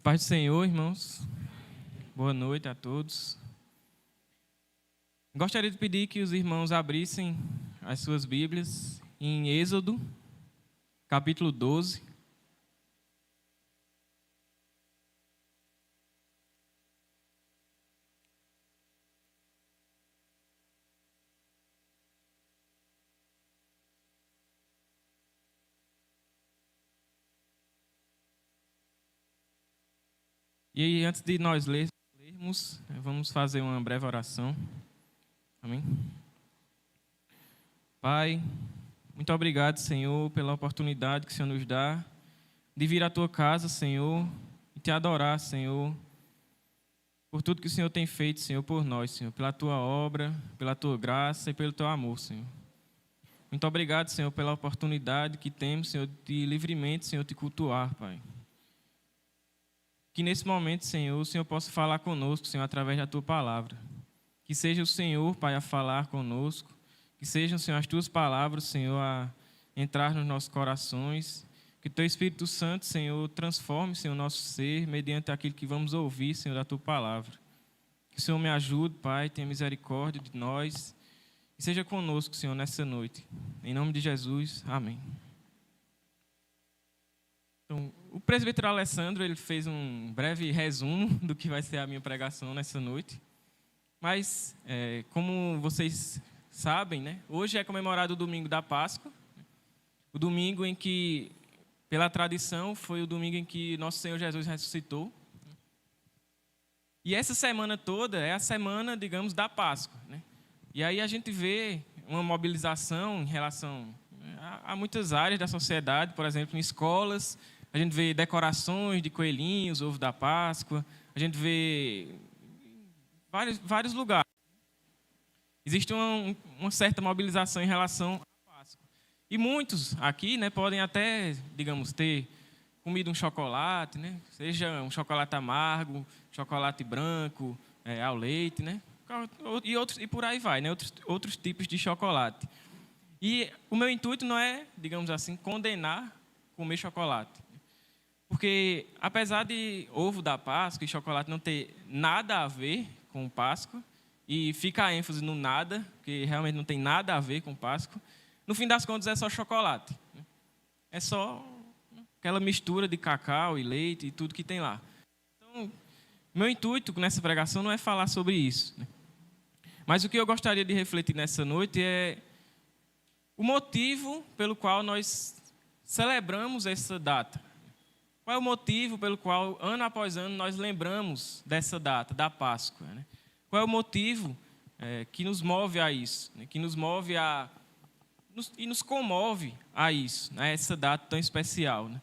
A paz do Senhor, irmãos. Boa noite a todos. Gostaria de pedir que os irmãos abrissem as suas Bíblias em Êxodo, capítulo 12. E aí, antes de nós lermos, vamos fazer uma breve oração. Amém? Pai, muito obrigado, Senhor, pela oportunidade que o Senhor nos dá de vir à Tua casa, Senhor, e Te adorar, Senhor, por tudo que o Senhor tem feito, Senhor, por nós, Senhor, pela Tua obra, pela Tua graça e pelo Teu amor, Senhor. Muito obrigado, Senhor, pela oportunidade que temos, Senhor, de livremente, Senhor, Te cultuar, Pai. Que nesse momento, Senhor, o Senhor possa falar conosco, Senhor, através da Tua palavra. Que seja o Senhor, Pai, a falar conosco. Que sejam, Senhor, as Tuas palavras, Senhor, a entrar nos nossos corações. Que Teu Espírito Santo, Senhor, transforme, Senhor, o nosso ser mediante aquilo que vamos ouvir, Senhor, da Tua palavra. Que o Senhor me ajude, Pai, tenha misericórdia de nós. E seja conosco, Senhor, nessa noite. Em nome de Jesus, amém. Então, o presbítero Alessandro ele fez um breve resumo do que vai ser a minha pregação nessa noite. Mas, como vocês sabem, né, hoje é comemorado o domingo da Páscoa, o domingo em que, pela tradição, foi o domingo em que nosso Senhor Jesus ressuscitou. E essa semana toda é a semana, digamos, da Páscoa, né? E aí a gente vê uma mobilização em relação a muitas áreas da sociedade, por exemplo, em escolas. A gente vê decorações de coelhinhos, ovo da Páscoa. A gente vê vários lugares. Existe uma certa mobilização em relação à Páscoa. E muitos aqui, né, podem até, digamos, ter comido um chocolate, né, seja um chocolate amargo, chocolate branco, ao leite, né, e por aí vai, né, outros tipos de chocolate. E o meu intuito não é, digamos assim, condenar comer chocolate. Porque, apesar de ovo da Páscoa e chocolate não ter nada a ver com Páscoa, e fica a ênfase no nada, que realmente não tem nada a ver com Páscoa, no fim das contas é só chocolate. É só aquela mistura de cacau e leite e tudo que tem lá. Então, meu intuito nessa pregação não é falar sobre isso, né? Mas o que eu gostaria de refletir nessa noite é o motivo pelo qual nós celebramos essa data. Qual é o motivo pelo qual, ano após ano, nós lembramos dessa data, da Páscoa, né? Qual é o motivo que nos move a isso, né? Que nos move e nos comove a isso, né? Essa data tão especial, né?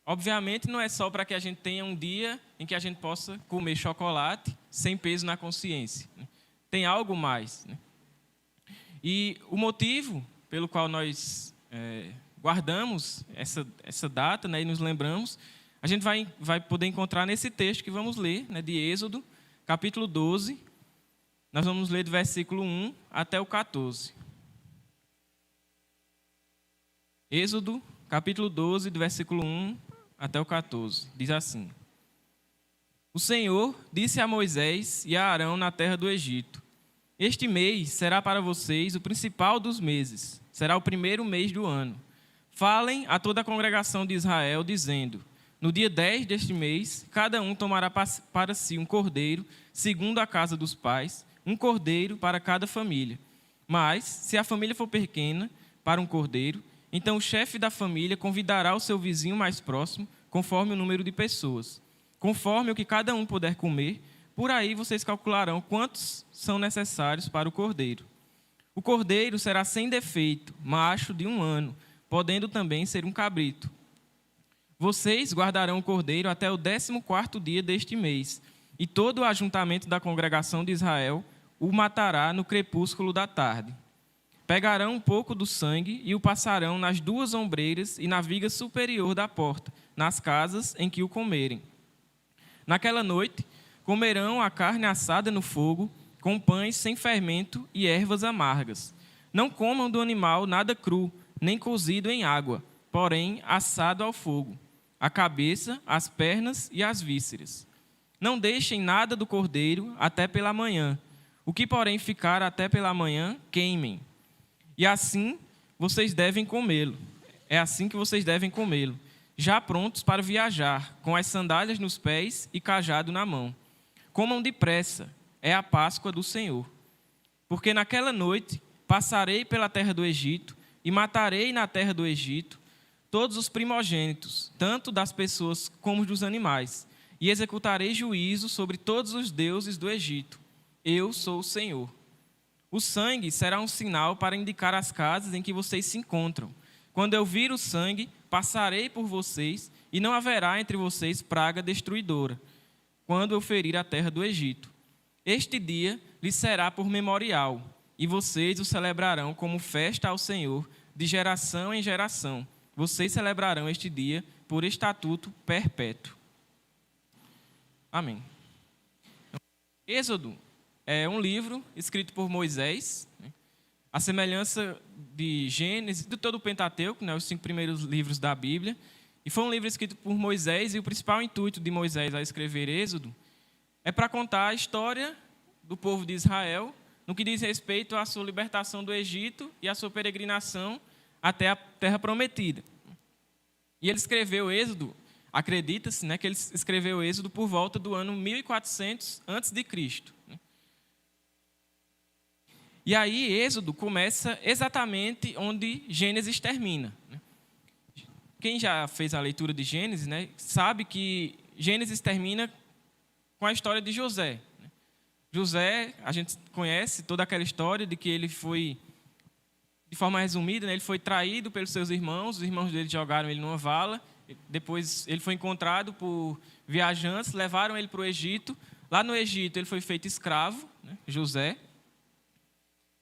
Obviamente, não é só para que a gente tenha um dia em que a gente possa comer chocolate sem peso na consciência, né? Tem algo mais, né? E o motivo pelo qual nós guardamos essa data, né, e nos lembramos, a gente vai poder encontrar nesse texto que vamos ler, né, de Êxodo, capítulo 12. Nós vamos ler do versículo 1 até o 14. Êxodo, capítulo 12, do versículo 1 até o 14. Diz assim: O Senhor disse a Moisés e a Arão na terra do Egito: Este mês será para vocês o principal dos meses, será o primeiro mês do ano. Falem a toda a congregação de Israel, dizendo: No dia 10 deste mês, cada um tomará para si um cordeiro, segundo a casa dos pais, um cordeiro para cada família. Mas, se a família for pequena, para um cordeiro, então o chefe da família convidará o seu vizinho mais próximo, conforme o número de pessoas. Conforme o que cada um puder comer, por aí vocês calcularão quantos são necessários para o cordeiro. O cordeiro será sem defeito, macho de 1 ano, podendo também ser um cabrito. Vocês guardarão o cordeiro até o 14º dia deste mês, e todo o ajuntamento da congregação de Israel o matará no crepúsculo da tarde. Pegarão um pouco do sangue e o passarão nas 2 ombreiras e na viga superior da porta, nas casas em que o comerem. Naquela noite, comerão a carne assada no fogo, com pães sem fermento e ervas amargas. Não comam do animal nada cru, nem cozido em água, porém assado ao fogo. a cabeça, as pernas e as vísceras. Não deixem nada do cordeiro até pela manhã. O que, porém, ficar até pela manhã, queimem. E assim vocês devem comê-lo. É assim que vocês devem comê-lo, já prontos para viajar, com as sandálias nos pés e cajado na mão. Comam depressa, é a Páscoa do Senhor. Porque naquela noite passarei pela terra do Egito e matarei na terra do Egito todos os primogênitos, tanto das pessoas como dos animais, e executarei juízo sobre todos os deuses do Egito. Eu sou o Senhor. O sangue será um sinal para indicar as casas em que vocês se encontram. Quando eu vir o sangue, passarei por vocês, e não haverá entre vocês praga destruidora, quando eu ferir a terra do Egito. Este dia lhes será por memorial, e vocês o celebrarão como festa ao Senhor, de geração em geração. Vocês celebrarão este dia por estatuto perpétuo. Amém. Êxodo é um livro escrito por Moisés, a semelhança de Gênesis, de todo o Pentateuco, os 5 primeiros livros da Bíblia. E foi um livro escrito por Moisés, e o principal intuito de Moisés ao escrever Êxodo é para contar a história do povo de Israel, no que diz respeito à sua libertação do Egito e à sua peregrinação até a Terra Prometida. E ele escreveu Êxodo, acredita-se, que ele escreveu Êxodo por volta do ano 1400 a.C. E aí Êxodo começa exatamente onde Gênesis termina. Quem já fez a leitura de Gênesis, sabe que Gênesis termina com a história de José. José, a gente conhece toda aquela história de que ele foi, de forma resumida, ele foi traído pelos seus irmãos, os irmãos dele jogaram ele numa vala, depois ele foi encontrado por viajantes, levaram ele para o Egito. Lá no Egito ele foi feito escravo, José.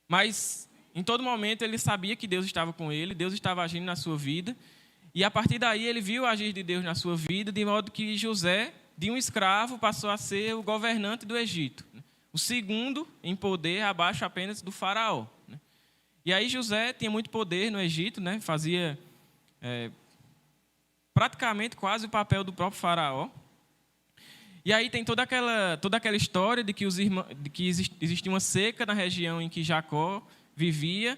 Mas em todo momento ele sabia que Deus estava com ele, Deus estava agindo na sua vida. E a partir daí ele viu o agir de Deus na sua vida, de modo que José, de um escravo, passou a ser o governante do Egito. O segundo em poder, abaixo apenas do faraó. E aí José tinha muito poder no Egito, fazia praticamente quase o papel do próprio faraó. E aí tem toda aquela história de que, existia uma seca na região em que Jacó vivia.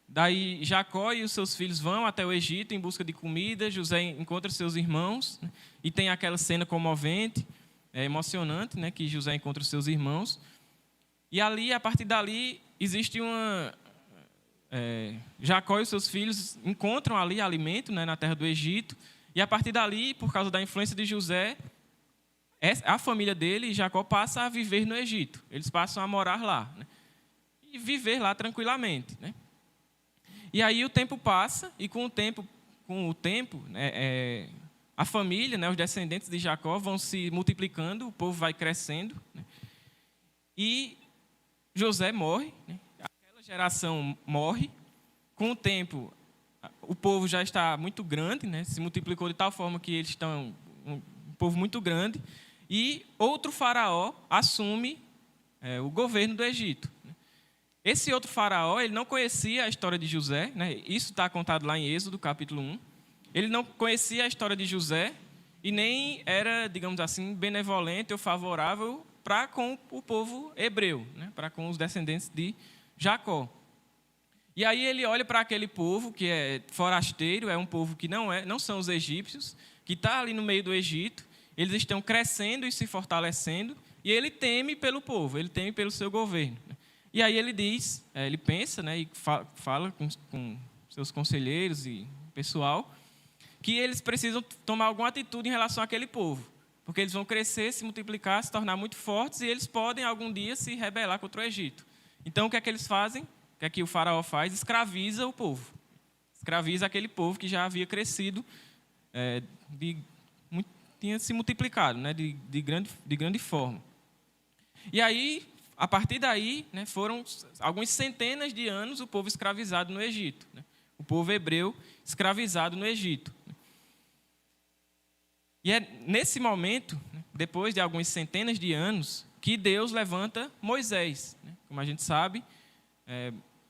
Daí Jacó e os seus filhos vão até o Egito em busca de comida. José encontra seus irmãos, e tem aquela cena comovente, emocionante, que José encontra os seus irmãos. E ali, a partir dali, existe Jacó e os seus filhos encontram ali alimento, na terra do Egito. E a partir dali, por causa da influência de José, a família dele e Jacó passa a viver no Egito. Eles passam a morar lá, e viver lá tranquilamente. E aí o tempo passa, e com o tempo a família, os descendentes de Jacó vão se multiplicando, o povo vai crescendo. E José morre, aquela geração morre. Com o tempo, o povo já está muito grande, se multiplicou de tal forma que eles estão um povo muito grande. E outro faraó assume o governo do Egito. Esse outro faraó, ele não conhecia a história de José, isso está contado lá em Êxodo, capítulo 1. Ele não conhecia a história de José e nem era, digamos assim, benevolente ou favorável para com o povo hebreu, para com os descendentes de Jacó. E aí ele olha para aquele povo que é forasteiro, é um povo que não são os egípcios, que está ali no meio do Egito. Eles estão crescendo e se fortalecendo, e ele teme pelo povo, ele teme pelo seu governo. E aí ele diz, ele pensa, e fala com seus conselheiros e pessoal, que eles precisam tomar alguma atitude em relação àquele povo, porque eles vão crescer, se multiplicar, se tornar muito fortes, e eles podem algum dia se rebelar contra o Egito. Então o que é que eles fazem? O que é que o faraó faz? Escraviza o povo. Escraviza aquele povo que já havia crescido, tinha se multiplicado, de grande forma. E aí, a partir daí, foram algumas centenas de anos o povo escravizado no Egito. O povo hebreu escravizado no Egito. E é nesse momento, depois de algumas centenas de anos, que Deus levanta Moisés. Como a gente sabe,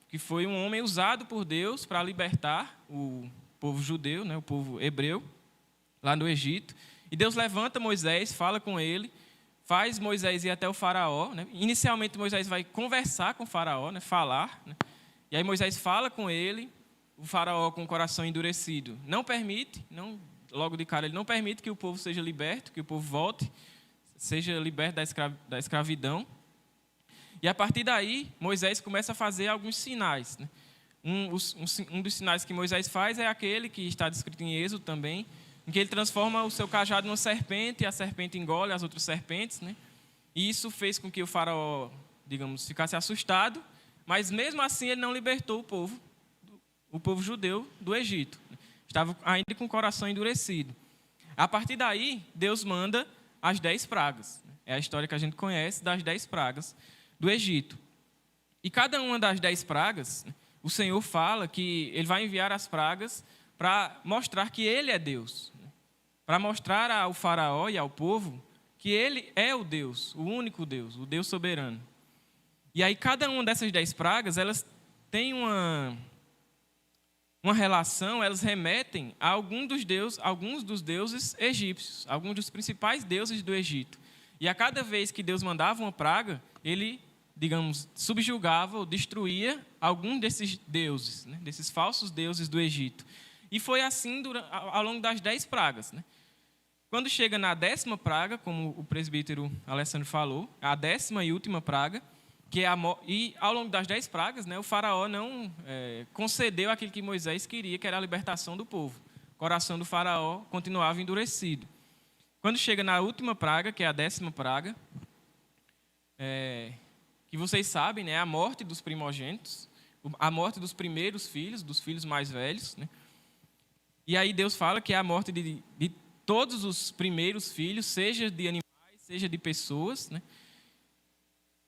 que foi um homem usado por Deus para libertar o povo judeu, o povo hebreu. lá no Egito. E Deus levanta Moisés, fala com ele, faz Moisés ir até o faraó. Né? Inicialmente, Moisés vai conversar com o faraó, né? Falar. Né? E aí Moisés fala com ele, o faraó com o coração endurecido não permite, logo de cara ele não permite que o povo seja liberto, que o povo volte, seja liberto da escravidão. E a partir daí, Moisés começa a fazer alguns sinais. Né? Um dos sinais que Moisés faz é aquele que está descrito em Êxodo também, em que ele transforma o seu cajado numa serpente, e a serpente engole as outras serpentes. Né? E isso fez com que o faraó, digamos, ficasse assustado, mas mesmo assim ele não libertou o povo judeu do Egito. Estava ainda com o coração endurecido. A partir daí, Deus manda as 10 pragas. É a história que a gente conhece das 10 pragas do Egito. E cada uma das 10 pragas, o Senhor fala que Ele vai enviar as pragas para mostrar que Ele é Deus. Para mostrar ao faraó e ao povo que Ele é o Deus, o único Deus, o Deus soberano. E aí cada uma dessas 10 pragas, elas têm uma relação, elas remetem a alguns dos deuses egípcios, alguns dos principais deuses do Egito. E a cada vez que Deus mandava uma praga, Ele, digamos, subjugava ou destruía algum desses deuses, né? Desses falsos deuses do Egito. E foi assim ao longo das 10 pragas. Né? Quando chega na 10ª praga, como o presbítero Alessandro falou, a 10ª e última praga, e ao longo das 10 pragas, né, o faraó não concedeu aquilo que Moisés queria, que era a libertação do povo. O coração do faraó continuava endurecido. Quando chega na última praga, que é a 10ª praga, que vocês sabem, né, a morte dos primogênitos, a morte dos primeiros filhos, dos filhos mais velhos. Né? E aí Deus fala que é a morte de todos os primeiros filhos, seja de animais, seja de pessoas. Né?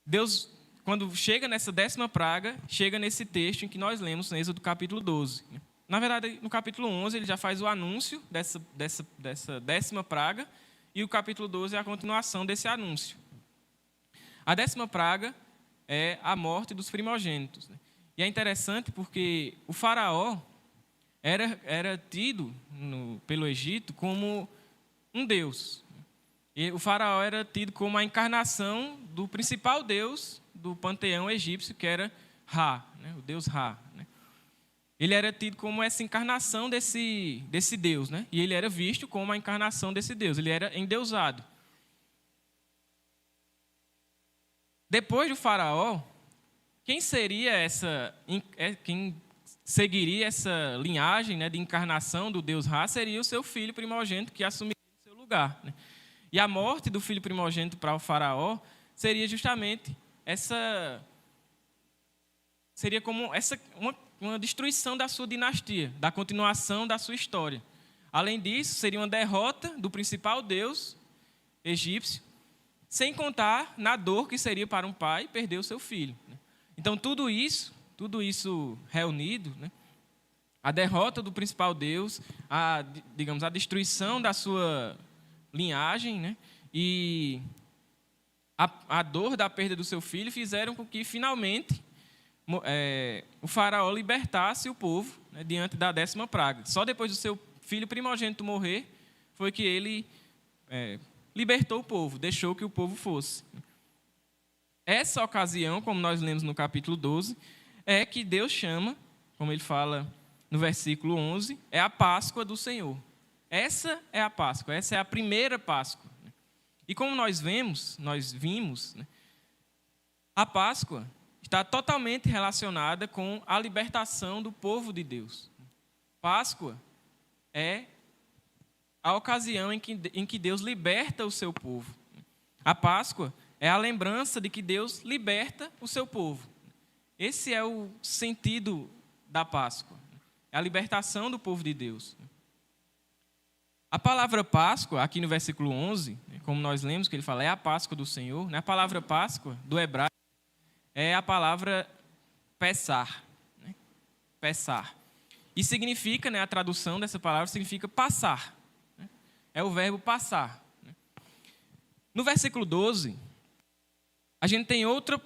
Deus, quando chega nessa 10ª praga, chega nesse texto em que nós lemos no Êxodo capítulo 12. Na verdade, no capítulo 11, ele já faz o anúncio dessa 10ª praga, e o capítulo 12 é a continuação desse anúncio. A 10ª praga é a morte dos primogênitos. E é interessante porque o faraó era tido pelo Egito como um deus. E o faraó era tido como a encarnação do principal deus do panteão egípcio, que era Ra, né? O deus Ra. Né? Ele era tido como essa encarnação desse deus, né? E ele era visto como a encarnação desse deus, ele era endeusado. Depois do faraó, quem seguiria essa linhagem, né, de encarnação do deus Ra seria o seu filho primogênito, que assumiria o seu lugar. Né? E a morte do filho primogênito para o faraó seria justamente seria como uma destruição da sua dinastia, da continuação da sua história. Além disso, seria uma derrota do principal deus egípcio, sem contar na dor que seria para um pai perder o seu filho. Então, tudo isso reunido, né? A derrota do principal deus, a destruição da sua linhagem, né? E a dor da perda do seu filho fizeram com que, finalmente, o faraó libertasse o povo, né, diante da 10ª praga. Só depois do seu filho primogênito morrer foi que ele libertou o povo, deixou que o povo fosse. Essa ocasião, como nós lemos no capítulo 12, é que Deus chama, como ele fala no versículo 11, é a Páscoa do Senhor. Essa é a Páscoa, essa é a primeira Páscoa. E como nós vimos, né, a Páscoa está totalmente relacionada com a libertação do povo de Deus. Páscoa é a ocasião em que Deus liberta o seu povo. A Páscoa é a lembrança de que Deus liberta o seu povo. Esse é o sentido da Páscoa. É a libertação do povo de Deus. A palavra Páscoa, aqui no versículo 11, como nós lemos que ele fala, é a Páscoa do Senhor. A palavra Páscoa, do hebraico, é a palavra Pessar. Pessar. E significa, a tradução dessa palavra significa passar. É o verbo passar. No versículo 12, a gente tem outra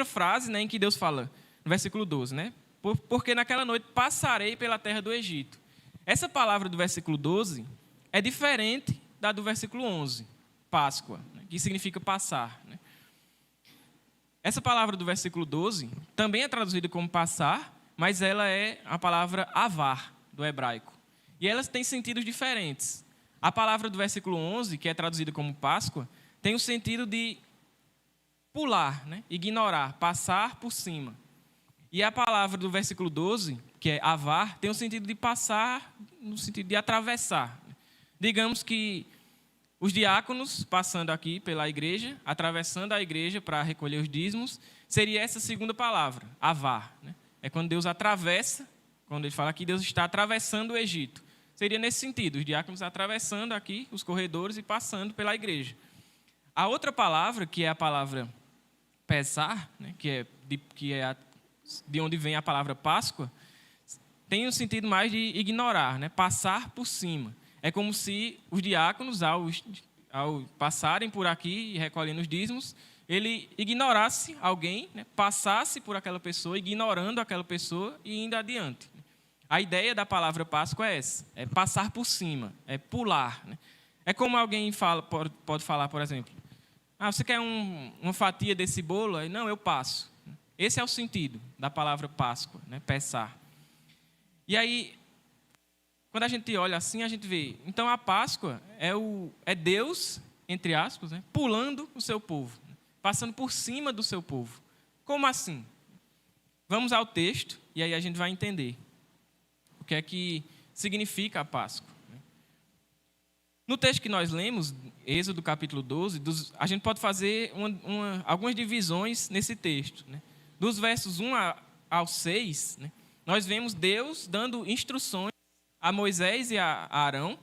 frase, em que Deus fala, no versículo 12, porque naquela noite passarei pela terra do Egito. Essa palavra do versículo 12 é diferente da do versículo 11, Páscoa, né, que significa passar. Né? Essa palavra do versículo 12 também é traduzida como passar, mas ela é a palavra avar, do hebraico. E elas têm sentidos diferentes. A palavra do versículo 11, que é traduzida como Páscoa, tem o sentido de pular, né? Ignorar, passar por cima. E a palavra do versículo 12, que é avar, tem o sentido de passar, no sentido de atravessar. Digamos que os diáconos, passando aqui pela igreja, atravessando a igreja para recolher os dízimos, seria essa segunda palavra, avar. Né? É quando Deus atravessa, quando ele fala que Deus está atravessando o Egito. Seria nesse sentido, os diáconos atravessando aqui os corredores e passando pela igreja. A outra palavra, que é a palavra pesar, né, que é de onde vem a palavra Páscoa, tem um sentido mais de ignorar, né, passar por cima. É como se os diáconos, ao passarem por aqui e recolhendo os dízimos, ele ignorasse alguém, né, passasse por aquela pessoa, ignorando aquela pessoa e indo adiante. A ideia da palavra Páscoa é essa, é passar por cima, é pular. Né? É como alguém pode falar, por exemplo, você quer uma fatia desse bolo? Aí, não, eu passo. Esse é o sentido da palavra Páscoa, né? Pessar. E aí, quando a gente olha assim, a gente vê, então a Páscoa é Deus, entre aspas, né? Pulando o seu povo, passando por cima do seu povo. Como assim? Vamos ao texto e aí a gente vai entender o que é que significa a Páscoa. No texto que nós lemos, Êxodo capítulo 12, a gente pode fazer algumas divisões nesse texto. Né? Dos versos 1 ao 6, né, nós vemos Deus dando instruções a Moisés e a Arão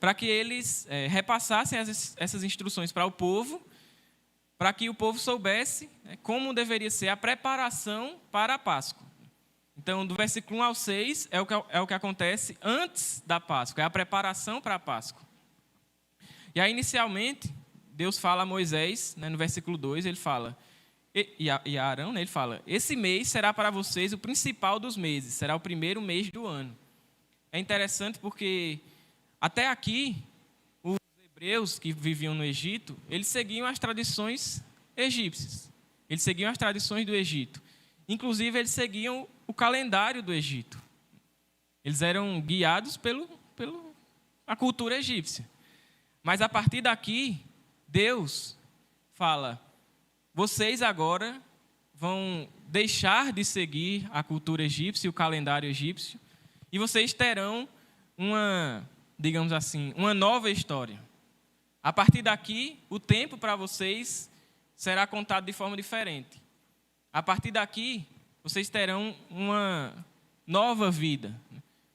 para que eles repassassem essas instruções para o povo, para que o povo soubesse, né, como deveria ser a preparação para a Páscoa. Então, do versículo 1 ao 6 é o que acontece antes da Páscoa, é a preparação para a Páscoa. E aí, inicialmente, Deus fala a Moisés, né, no versículo 2, ele fala, e a Arão, né, ele fala, esse mês será para vocês o principal dos meses, será o primeiro mês do ano. É interessante porque, até aqui, os hebreus que viviam no Egito, eles seguiam as tradições egípcias, eles seguiam as tradições do Egito. Inclusive, eles seguiam o calendário do Egito. Eles eram guiados pela cultura egípcia. Mas a partir daqui, Deus fala, vocês agora vão deixar de seguir a cultura egípcia e o calendário egípcio, e vocês terão digamos assim, uma nova história. A partir daqui, o tempo para vocês será contado de forma diferente. A partir daqui, vocês terão uma nova vida.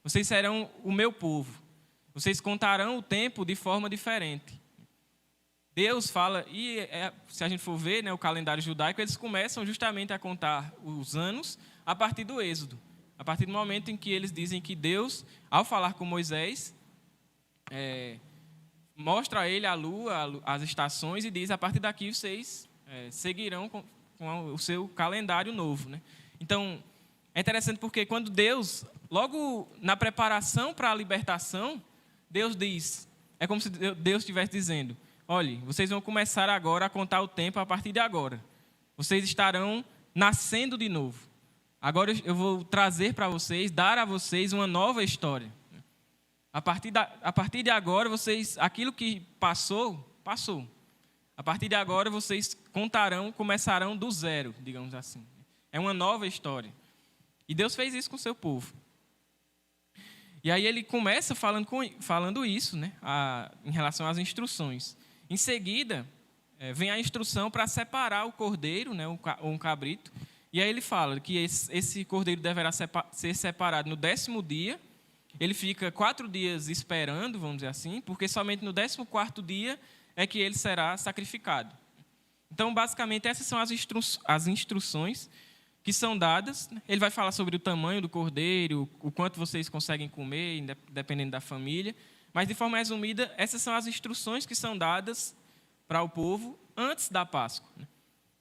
Vocês serão o meu povo. Vocês contarão o tempo de forma diferente. Deus fala, se a gente for ver, né, o calendário judaico, eles começam justamente a contar os anos a partir do Êxodo. A partir do momento em que eles dizem que Deus, ao falar com Moisés, mostra a ele a lua, as estações, e diz, a partir daqui vocês seguirão com o seu calendário novo. Né? Então, é interessante porque quando Deus, logo na preparação para a libertação, Deus diz, é como se Deus estivesse dizendo, olhe, vocês vão começar agora a contar o tempo a partir de agora. Vocês estarão nascendo de novo. Agora eu vou trazer para vocês, dar a vocês uma nova história. A partir de agora, aquilo que passou, passou. A partir de agora, vocês começarão do zero, digamos assim. É uma nova história. E Deus fez isso com o seu povo. E aí ele começa falando isso, né, em relação às instruções. Em seguida, vem a instrução para separar o cordeiro, né, ou um cabrito. E aí ele fala que esse cordeiro deverá ser separado no 10º dia. Ele fica 4 dias esperando, vamos dizer assim, porque somente no 14º dia é que ele será sacrificado. Então, basicamente, essas são as instruções que são dadas. Ele vai falar sobre o tamanho do cordeiro, o quanto vocês conseguem comer, dependendo da família. Mas, de forma resumida, essas são as instruções que são dadas para o povo antes da Páscoa.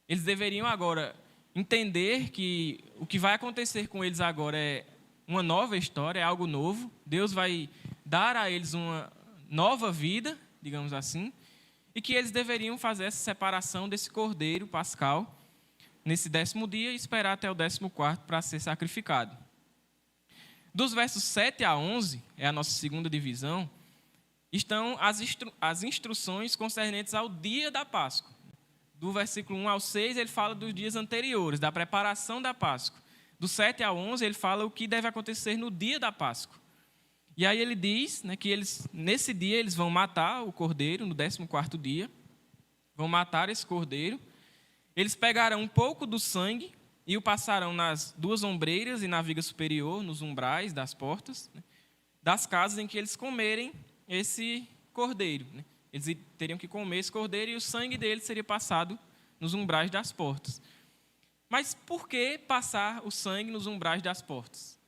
Eles deveriam agora entender que o que vai acontecer com eles agora é uma nova história, é algo novo. Deus vai dar a eles uma nova vida, digamos assim, e que eles deveriam fazer essa separação desse cordeiro pascal nesse 10º dia e esperar até o 14º para ser sacrificado. Dos versos 7 a 11, é a nossa segunda divisão, estão as instruções concernentes ao dia da Páscoa. Do versículo 1 ao 6, ele fala dos dias anteriores, da preparação da Páscoa. Do 7 ao 11, ele fala o que deve acontecer no dia da Páscoa. E aí ele diz, né, que nesse dia eles vão matar o cordeiro, no 14º dia, vão matar esse cordeiro. Eles pegarão um pouco do sangue e o passarão nas 2 ombreiras e na viga superior, nos umbrais das portas, né, das casas em que eles comerem esse cordeiro. Né. Eles teriam que comer esse cordeiro e o sangue dele seria passado nos umbrais das portas. Mas por que passar o sangue nos umbrais das portas?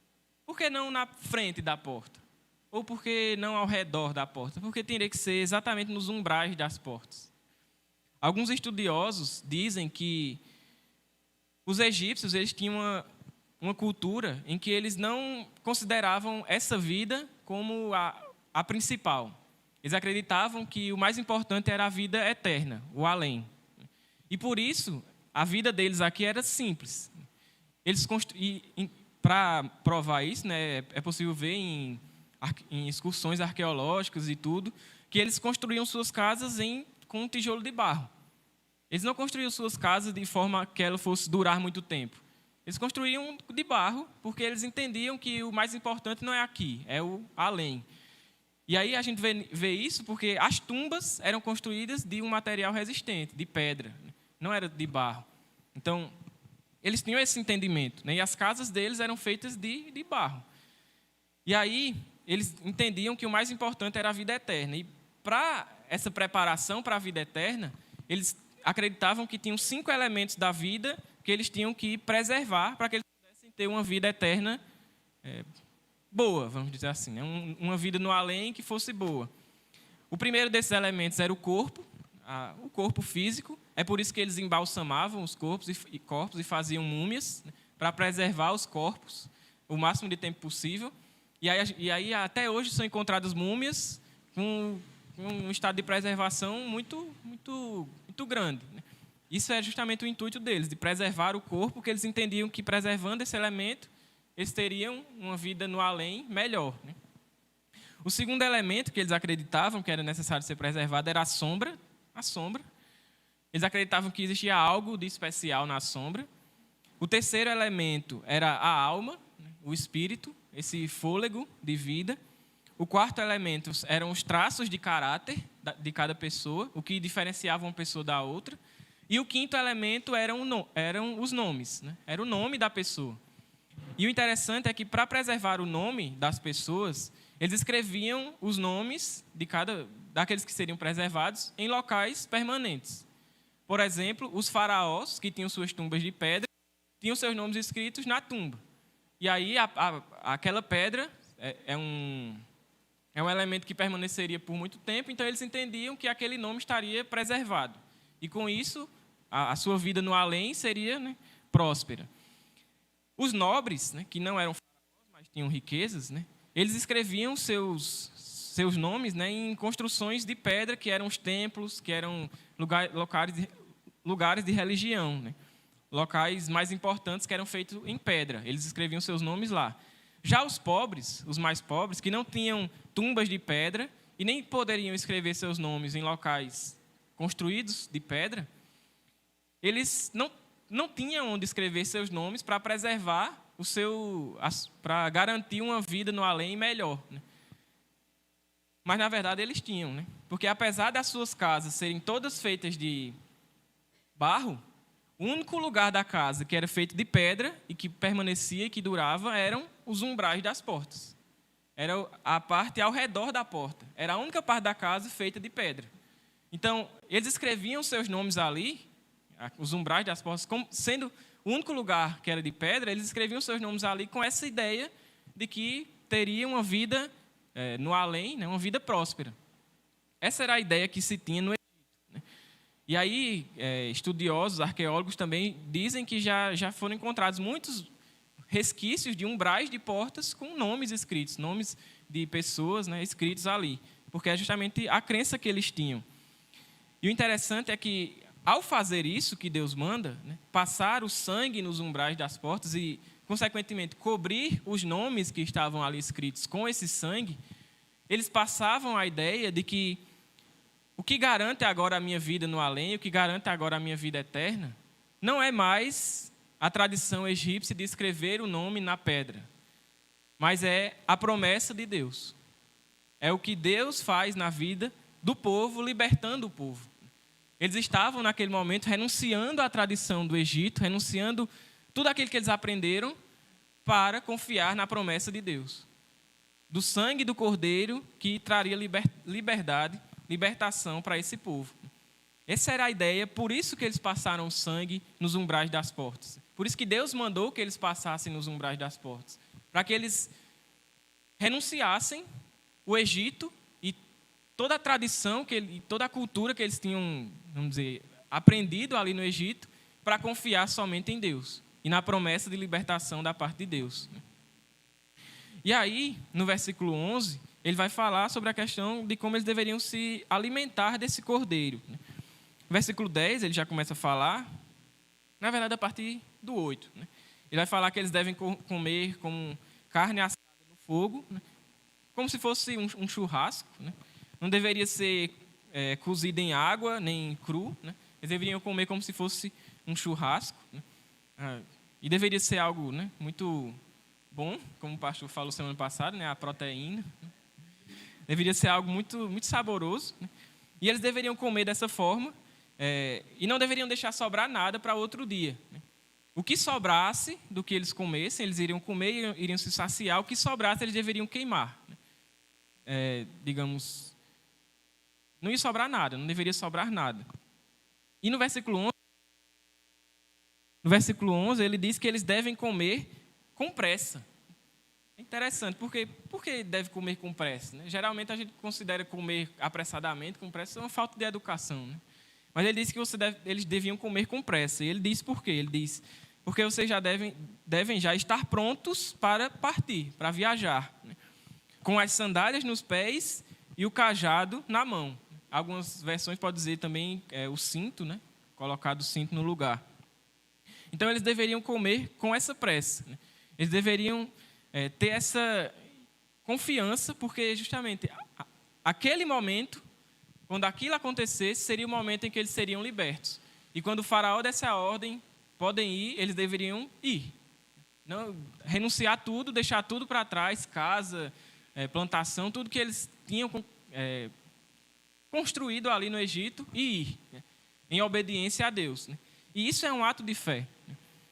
Por que não na frente da porta? Ou por que não ao redor da porta? Porque teria que ser exatamente nos umbrais das portas. Alguns estudiosos dizem que os egípcios eles tinham uma cultura em que eles não consideravam essa vida como a principal. Eles acreditavam que o mais importante era a vida eterna, o além. E por isso, a vida deles aqui era simples. Para provar isso, né, é possível ver em excursões arqueológicas e tudo, que eles construíam suas casas com um tijolo de barro. Eles não construíam suas casas de forma que ela fosse durar muito tempo. Eles construíam de barro, porque eles entendiam que o mais importante não é aqui, é o além. E aí a gente vê isso porque as tumbas eram construídas de um material resistente, de pedra, não era de barro. Então, eles tinham esse entendimento, né? E as casas deles eram feitas de barro. E aí, eles entendiam que o mais importante era a vida eterna. E para essa preparação para a vida eterna, eles acreditavam que tinham 5 elementos da vida que eles tinham que preservar para que eles pudessem ter uma vida eterna boa, vamos dizer assim, né? Uma vida no além que fosse boa. O primeiro desses elementos era o corpo físico. É por isso que eles embalsamavam os corpos e faziam múmias, né, para preservar os corpos o máximo de tempo possível. E aí até hoje são encontradas múmias com um estado de preservação muito, muito, muito grande. Isso é justamente o intuito deles, de preservar o corpo, porque eles entendiam que preservando esse elemento, eles teriam uma vida no além melhor. O segundo elemento que eles acreditavam que era necessário ser preservado era a sombra. Eles acreditavam que existia algo de especial na sombra. O terceiro elemento era a alma, o espírito, esse fôlego de vida. O quarto elemento eram os traços de caráter de cada pessoa, o que diferenciava uma pessoa da outra. E o quinto elemento eram os nomes, né? Era o nome da pessoa. E o interessante é que, para preservar o nome das pessoas, eles escreviam os nomes daqueles que seriam preservados em locais permanentes. Por exemplo, os faraós, que tinham suas tumbas de pedra, tinham seus nomes escritos na tumba. E aí, aquela pedra é um elemento que permaneceria por muito tempo, então eles entendiam que aquele nome estaria preservado. E com isso, a sua vida no além seria, né, próspera. Os nobres, né, que não eram faraós, mas tinham riquezas, né, eles escreviam seus nomes, né, em construções de pedra, que eram os templos, que eram lugares de religião, né, locais mais importantes que eram feitos em pedra. Eles escreviam seus nomes lá. Já os pobres, os mais pobres, que não tinham tumbas de pedra e nem poderiam escrever seus nomes em locais construídos de pedra, eles não tinham onde escrever seus nomes para preservar para garantir uma vida no além melhor, né? Mas, na verdade, eles tinham, né? Porque, apesar das suas casas serem todas feitas de barro, o único lugar da casa que era feito de pedra e que permanecia e que durava eram os umbrais das portas. Era a parte ao redor da porta. Era a única parte da casa feita de pedra. Então, eles escreviam seus nomes ali, os umbrais das portas, como sendo o único lugar que era de pedra, eles escreviam seus nomes ali com essa ideia de que teria uma vida no além, né, uma vida próspera. Essa era a ideia que se tinha no Egito, né? E aí, estudiosos, arqueólogos também dizem que já foram encontrados muitos resquícios de umbrais de portas com nomes escritos, nomes de pessoas, né, escritos ali, porque é justamente a crença que eles tinham. E o interessante é que, ao fazer isso que Deus manda, né, passar o sangue nos umbrais das portas e, consequentemente, cobrir os nomes que estavam ali escritos com esse sangue, eles passavam a ideia de que o que garante agora a minha vida no além, o que garante agora a minha vida eterna, não é mais a tradição egípcia de escrever o nome na pedra, mas é a promessa de Deus. É o que Deus faz na vida do povo, libertando o povo. Eles estavam, naquele momento, renunciando à tradição do Egito, renunciando tudo aquilo que eles aprenderam para confiar na promessa de Deus. Do sangue do Cordeiro que traria liberdade, libertação para esse povo. Essa era a ideia, por isso que eles passaram o sangue nos umbrais das portas. Por isso que Deus mandou que eles passassem nos umbrais das portas. Para que eles renunciassem o Egito e toda a tradição, toda a cultura que eles tinham, vamos dizer, aprendido ali no Egito, para confiar somente em Deus e na promessa de libertação da parte de Deus. E aí, no versículo 11, ele vai falar sobre a questão de como eles deveriam se alimentar desse cordeiro. No versículo 10, ele já começa a falar, na verdade, a partir do 8. Ele vai falar que eles devem comer como carne assada no fogo, como se fosse um churrasco. Não deveria ser cozido em água, nem cru. Eles deveriam comer como se fosse um churrasco. E deveria ser algo muito bom, como o pastor falou semana passada, a proteína. Deveria ser algo muito, muito saboroso. E eles deveriam comer dessa forma e não deveriam deixar sobrar nada para outro dia. O que sobrasse do que eles comessem, eles iriam comer, iriam se saciar. O que sobrasse, eles deveriam queimar. Digamos, não ia sobrar nada, não deveria sobrar nada. E no versículo 11, ele diz que eles devem comer com pressa. É interessante, porque por que deve comer com pressa? Geralmente a gente considera comer apressadamente, com pressa, uma falta de educação. Mas ele disse que eles deviam comer com pressa. E ele diz por quê? Ele diz, porque vocês já devem já estar prontos para partir, para viajar. Com as sandálias nos pés e o cajado na mão. Algumas versões podem dizer também o cinto, colocado o cinto no lugar. Então, eles deveriam comer com essa pressa. Eles deveriam ter essa confiança, porque justamente aquele momento, quando aquilo acontecesse, seria o momento em que eles seriam libertos. E quando o faraó desse a ordem, podem ir, eles deveriam ir. Não, renunciar tudo, deixar tudo para trás, casa, plantação, tudo que eles tinham construído ali no Egito e ir, em obediência a Deus. E isso é um ato de fé.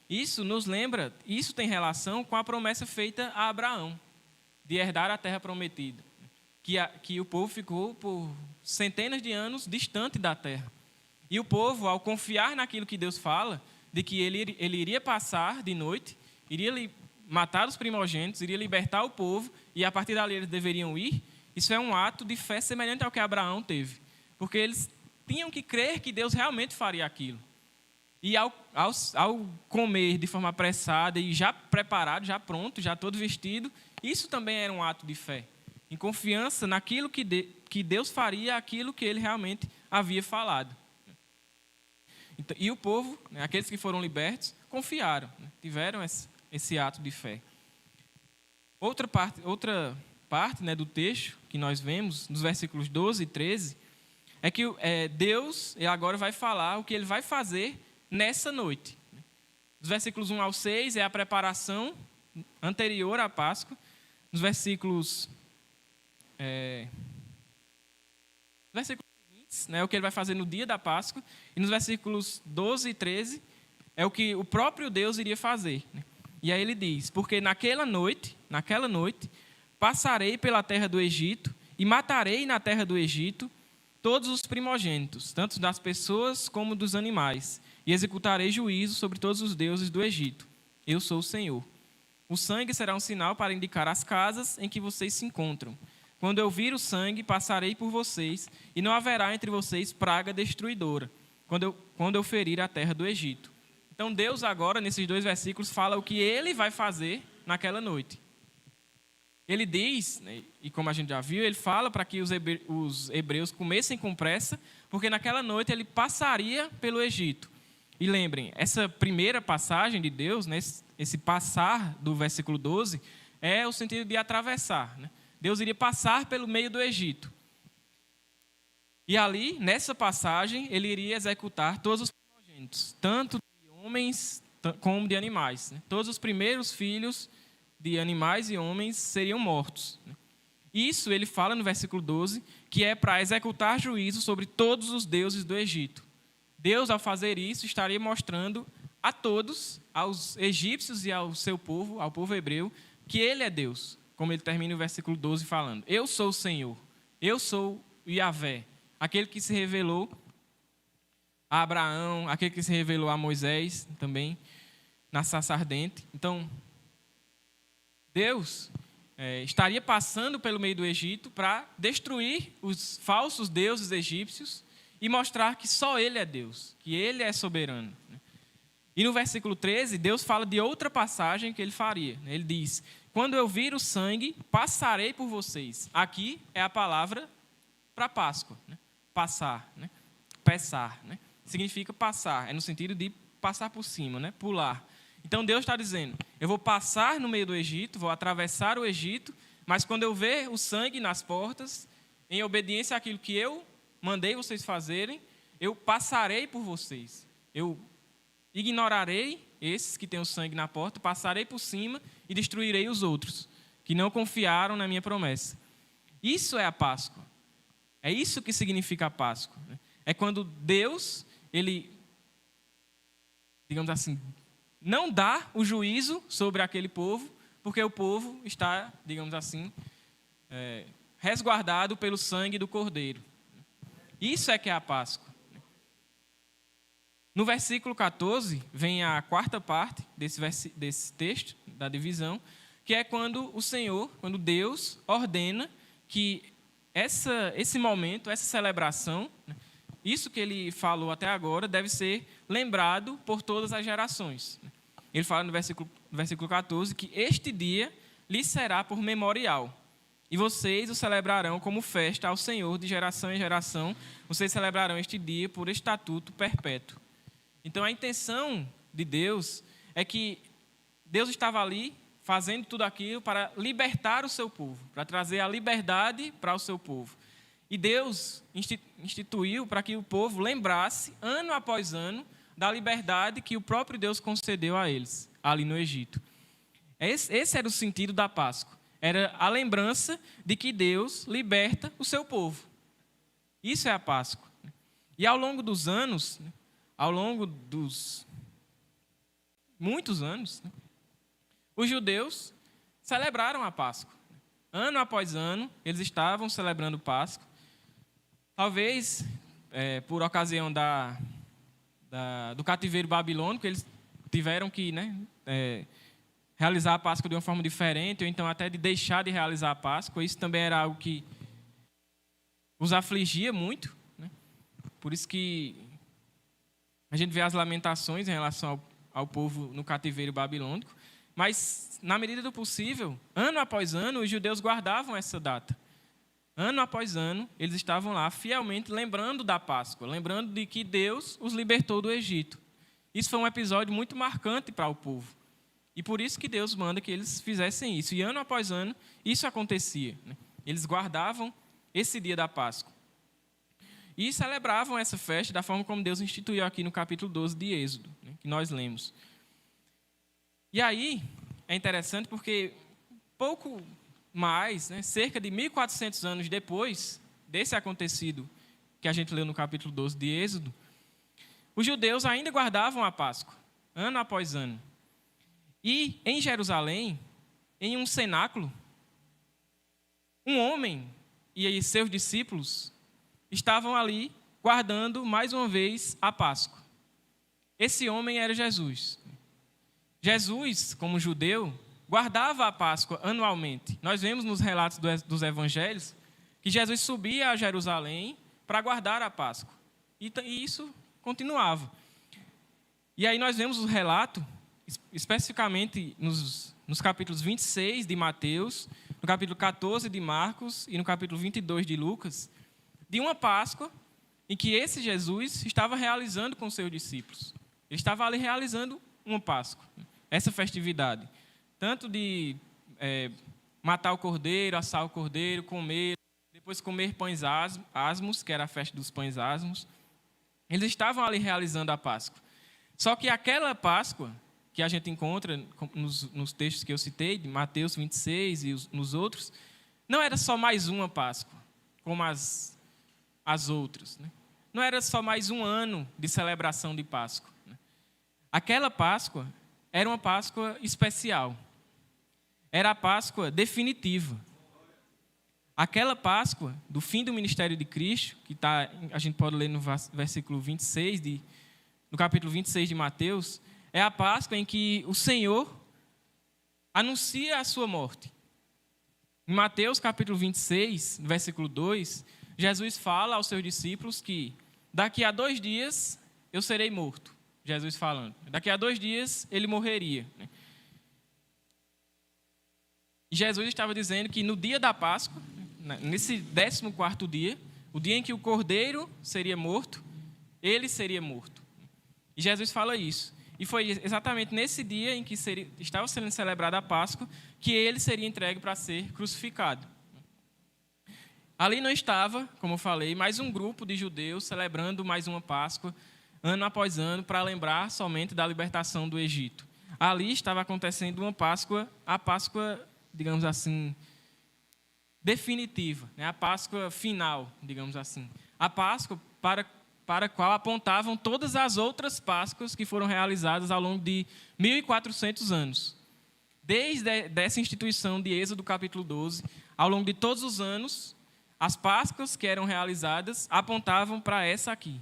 Isso nos lembra, isso tem relação com a promessa feita a Abraão, de herdar a terra prometida. Que o povo ficou por centenas de anos distante da terra. E o povo, ao confiar naquilo que Deus fala, de que ele iria passar de noite, iria matar os primogênitos, iria libertar o povo, e a partir dali eles deveriam ir, isso é um ato de fé semelhante ao que Abraão teve. Porque eles tinham que crer que Deus realmente faria aquilo. E ao comer de forma apressada e já preparado, já pronto, já todo vestido, isso também era um ato de fé. Em confiança naquilo que Deus faria, aquilo que ele realmente havia falado. Então, e o povo, aqueles que foram libertos, confiaram, tiveram esse ato de fé. Outra parte do texto que nós vemos, nos versículos 12 e 13, é que Deus agora vai falar o que ele vai fazer nessa noite. Dos versículos 1 ao 6 é a preparação anterior à Páscoa. Nos versículos seguintes, é o que ele vai fazer no dia da Páscoa. E nos versículos 12 e 13 é o que o próprio Deus iria fazer. E aí ele diz, porque naquela noite, passarei pela terra do Egito e matarei na terra do Egito todos os primogênitos, tanto das pessoas como dos animais, e executarei juízo sobre todos os deuses do Egito. Eu sou o Senhor. O sangue será um sinal para indicar as casas em que vocês se encontram. Quando eu vir o sangue, passarei por vocês, e não haverá entre vocês praga destruidora, quando eu ferir a terra do Egito. Então Deus agora, nesses 2 versículos, fala o que ele vai fazer naquela noite. Ele diz, né, e como a gente já viu, ele fala para que os hebreus comessem com pressa, porque naquela noite ele passaria pelo Egito. E lembrem, essa primeira passagem de Deus, né, esse passar do versículo 12, é o sentido de atravessar. Né? Deus iria passar pelo meio do Egito. E ali, nessa passagem, ele iria executar todos os primogênitos, tanto de homens como de animais. Né? Todos os primeiros filhos de animais e homens seriam mortos. Isso ele fala no versículo 12, que é para executar juízo sobre todos os deuses do Egito. Deus, ao fazer isso, estaria mostrando a todos, aos egípcios e ao seu povo, ao povo hebreu, que ele é Deus, como ele termina o versículo 12 falando. Eu sou o Senhor, eu sou o Yahvé, aquele que se revelou a Abraão, aquele que se revelou a Moisés também, na sarça ardente. Então, Deus estaria passando pelo meio do Egito para destruir os falsos deuses egípcios e mostrar que só Ele é Deus, que Ele é soberano. E no versículo 13, Deus fala de outra passagem que Ele faria. Ele diz, quando eu vir o sangue, passarei por vocês. Aqui é a palavra para Páscoa. Né? Passar, né? Pessar. Né? Significa passar, é no sentido de passar por cima, né? Pular. Então Deus está dizendo, eu vou passar no meio do Egito, vou atravessar o Egito, mas quando eu ver o sangue nas portas, em obediência àquilo que eu mandei vocês fazerem, eu passarei por vocês. Eu ignorarei esses que têm o sangue na porta, passarei por cima e destruirei os outros, que não confiaram na minha promessa. Isso é a Páscoa. É isso que significa a Páscoa. É quando Deus, Ele, digamos assim, não dá o juízo sobre aquele povo, porque o povo está, digamos assim, resguardado pelo sangue do Cordeiro. Isso é que é a Páscoa. No versículo 14, vem a quarta parte desse texto, da divisão, que é quando o Senhor, quando Deus ordena que esse momento, essa celebração, isso que Ele falou até agora, deve ser lembrado por todas as gerações. Ele fala no versículo 14 que este dia lhes será por memorial. E vocês o celebrarão como festa ao Senhor de geração em geração. Vocês celebrarão este dia por estatuto perpétuo. Então, a intenção de Deus é que Deus estava ali fazendo tudo aquilo para libertar o seu povo, para trazer a liberdade para o seu povo. E Deus instituiu para que o povo lembrasse, ano após ano, da liberdade que o próprio Deus concedeu a eles, ali no Egito. Esse era o sentido da Páscoa. Era a lembrança de que Deus liberta o seu povo. Isso é a Páscoa. E ao longo dos anos, ao longo dos muitos anos, os judeus celebraram a Páscoa. Ano após ano, eles estavam celebrando Páscoa. Talvez por ocasião do cativeiro babilônico, eles tiveram que realizar a Páscoa de uma forma diferente, ou então até de deixar de realizar a Páscoa. Isso também era algo que os afligia muito. Né? Por isso que a gente vê as lamentações em relação ao povo no cativeiro babilônico. Mas, na medida do possível, ano após ano, os judeus guardavam essa data. Ano após ano, eles estavam lá fielmente lembrando da Páscoa, lembrando de que Deus os libertou do Egito. Isso foi um episódio muito marcante para o povo. E por isso que Deus manda que eles fizessem isso. E ano após ano, isso acontecia. Né? Eles guardavam esse dia da Páscoa. E celebravam essa festa da forma como Deus instituiu aqui no capítulo 12 de Êxodo, né? Que nós lemos. E aí, é interessante porque pouco mais, cerca de 1.400 anos depois desse acontecido que a gente leu no capítulo 12 de Êxodo, os judeus ainda guardavam a Páscoa, ano após ano. E em Jerusalém, em um cenáculo, um homem e seus discípulos estavam ali guardando mais uma vez a Páscoa. Esse homem era Jesus. Jesus, como judeu, guardava a Páscoa anualmente. Nós vemos nos relatos dos evangelhos que Jesus subia a Jerusalém para guardar a Páscoa. E isso continuava. E aí nós vemos o relato, especificamente nos capítulos 26 de Mateus, no capítulo 14 de Marcos e no capítulo 22 de Lucas, de uma Páscoa em que esse Jesus estava realizando com seus discípulos. Ele estava ali realizando uma Páscoa, essa festividade. Tanto de matar o cordeiro, assar o cordeiro, comer, depois comer pães asmos, que era a festa dos pães asmos. Eles estavam ali realizando a Páscoa. Só que aquela Páscoa que a gente encontra nos textos que eu citei, de Mateus 26 e nos outros, não era só mais uma Páscoa, como as outras, né? Não era só mais um ano de celebração de Páscoa, né? Aquela Páscoa era uma Páscoa especial. Era a Páscoa definitiva. Aquela Páscoa do fim do ministério de Cristo, que a gente pode ler no versículo 26, no capítulo 26 de Mateus, é a Páscoa em que o Senhor anuncia a sua morte. Em Mateus capítulo 26, versículo 2, Jesus fala aos seus discípulos que daqui a 2 dias eu serei morto. Jesus falando. Daqui a 2 dias ele morreria. E Jesus estava dizendo que no dia da Páscoa, nesse 14º dia, o dia em que o cordeiro seria morto, ele seria morto. E Jesus fala isso. E foi exatamente nesse dia em que estava sendo celebrada a Páscoa que ele seria entregue para ser crucificado. Ali não estava, como eu falei, mais um grupo de judeus celebrando mais uma Páscoa, ano após ano, para lembrar somente da libertação do Egito. Ali estava acontecendo uma Páscoa, a Páscoa, digamos assim, definitiva, né? A Páscoa final, digamos assim. A Páscoa para a qual apontavam todas as outras Páscoas que foram realizadas ao longo de 1.400 anos. Desde essa instituição de Êxodo capítulo 12, ao longo de todos os anos, as Páscoas que eram realizadas apontavam para essa aqui.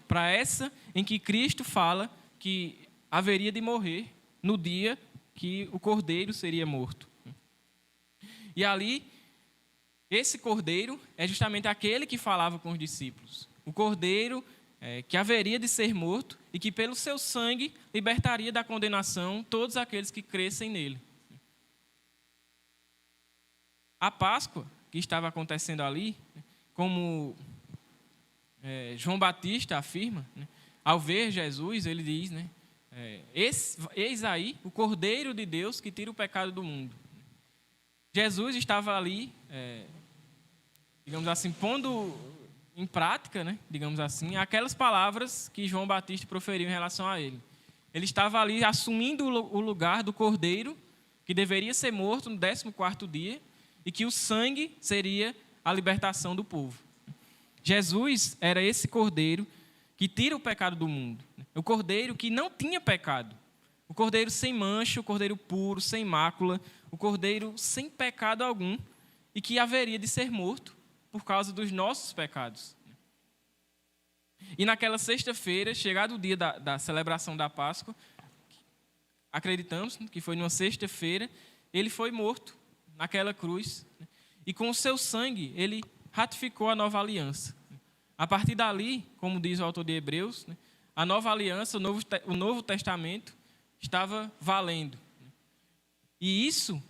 Para essa em que Cristo fala que haveria de morrer no dia que o cordeiro seria morto. E ali, esse cordeiro é justamente aquele que falava com os discípulos. O cordeiro que haveria de ser morto e que pelo seu sangue libertaria da condenação todos aqueles que crescem nele. A Páscoa que estava acontecendo ali, como João Batista afirma, né, ao ver Jesus, ele diz, né, eis aí o Cordeiro de Deus que tira o pecado do mundo. Jesus estava ali, digamos assim, pondo em prática, né, digamos assim, aquelas palavras que João Batista proferiu em relação a ele. Ele estava ali assumindo o lugar do cordeiro, que deveria ser morto no 14º dia, e que o sangue seria a libertação do povo. Jesus era esse cordeiro que tira o pecado do mundo. O cordeiro que não tinha pecado. O cordeiro sem mancha, o cordeiro puro, sem mácula, o cordeiro sem pecado algum, e que haveria de ser morto por causa dos nossos pecados. E naquela sexta-feira, chegado o dia da celebração da Páscoa, acreditamos que foi numa sexta-feira, ele foi morto naquela cruz, e com o seu sangue ele ratificou a nova aliança. A partir dali, como diz o autor de Hebreus, a nova aliança, o Novo Testamento, estava valendo. E isso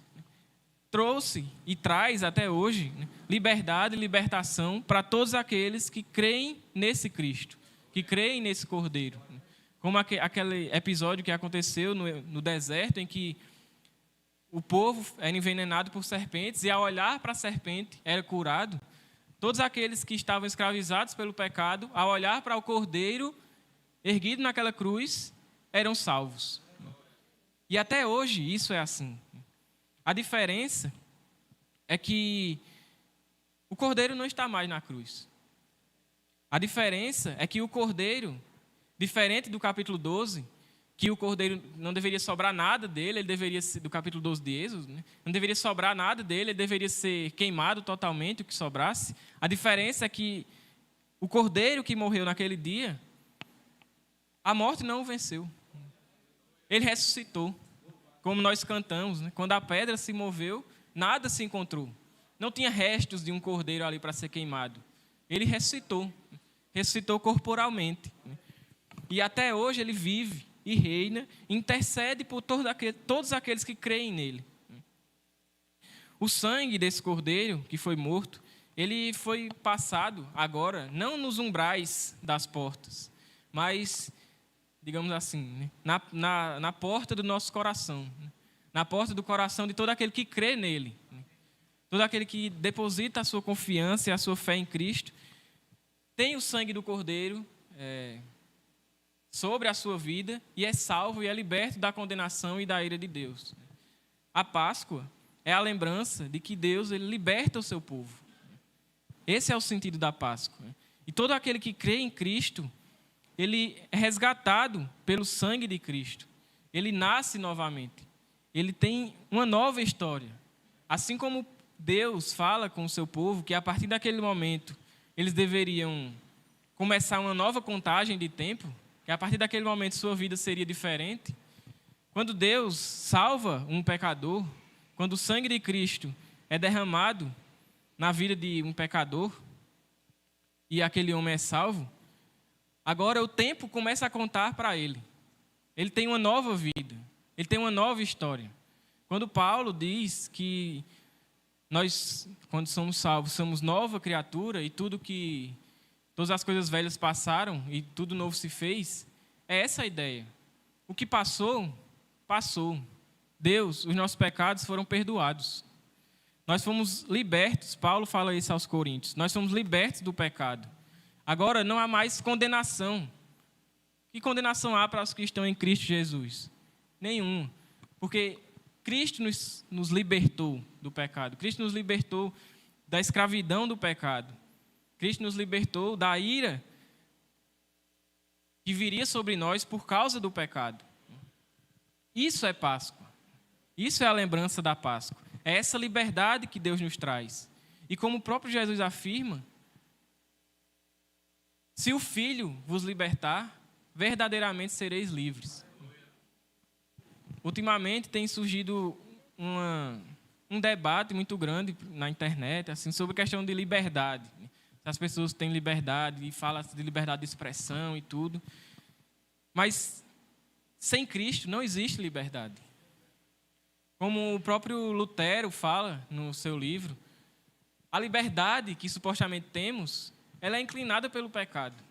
trouxe e traz até hoje liberdade e libertação para todos aqueles que creem nesse Cristo, que creem nesse Cordeiro. Como aquele episódio que aconteceu no deserto, em que o povo era envenenado por serpentes e, ao olhar para a serpente, era curado. Todos aqueles que estavam escravizados pelo pecado, ao olhar para o Cordeiro erguido naquela cruz, eram salvos. E até hoje isso é assim. A diferença é que o Cordeiro não está mais na cruz. A diferença é que o Cordeiro, diferente do capítulo 12, que o cordeiro não deveria sobrar nada dele, ele deveria ser, do capítulo 12 de Êxodo, né? Não deveria sobrar nada dele, ele deveria ser queimado totalmente, o que sobrasse. A diferença é que o cordeiro que morreu naquele dia, a morte não o venceu. Ele ressuscitou, como nós cantamos, né? Quando a pedra se moveu, nada se encontrou. Não tinha restos de um cordeiro ali para ser queimado. Ele ressuscitou corporalmente, né? E até hoje ele vive e reina, intercede por todos aqueles que creem nele. O sangue desse cordeiro que foi morto, ele foi passado agora, não nos umbrais das portas, mas, digamos assim, na porta do nosso coração, na porta do coração de todo aquele que crê nele, todo aquele que deposita a sua confiança e a sua fé em Cristo, tem o sangue do cordeiro sobre a sua vida e é salvo e é liberto da condenação e da ira de Deus. A Páscoa é a lembrança de que Deus ele liberta o seu povo. Esse é o sentido da Páscoa. E todo aquele que crê em Cristo, ele é resgatado pelo sangue de Cristo. Ele nasce novamente. Ele tem uma nova história. Assim como Deus fala com o seu povo que a partir daquele momento eles deveriam começar uma nova contagem de tempo, que a partir daquele momento sua vida seria diferente. Quando Deus salva um pecador, quando o sangue de Cristo é derramado na vida de um pecador e aquele homem é salvo, agora o tempo começa a contar para ele. Ele tem uma nova vida, ele tem uma nova história. Quando Paulo diz que nós, quando somos salvos, somos nova criatura e todas as coisas velhas passaram e tudo novo se fez, é essa a ideia. O que passou, passou. Deus, os nossos pecados foram perdoados. Nós fomos libertos, Paulo fala isso aos Coríntios, nós fomos libertos do pecado. Agora não há mais condenação. Que condenação há para os que estão em Cristo Jesus? Nenhuma. Porque Cristo nos libertou do pecado. Cristo nos libertou da escravidão do pecado. Cristo nos libertou da ira que viria sobre nós por causa do pecado. Isso é Páscoa. Isso é a lembrança da Páscoa. É essa liberdade que Deus nos traz. E como o próprio Jesus afirma, se o Filho vos libertar, verdadeiramente sereis livres. Ultimamente tem surgido um debate muito grande na internet assim, sobre a questão de liberdade. Se as pessoas têm liberdade e falam de liberdade de expressão e tudo. Mas sem Cristo não existe liberdade. Como o próprio Lutero fala no seu livro, a liberdade que supostamente temos, ela é inclinada pelo pecado,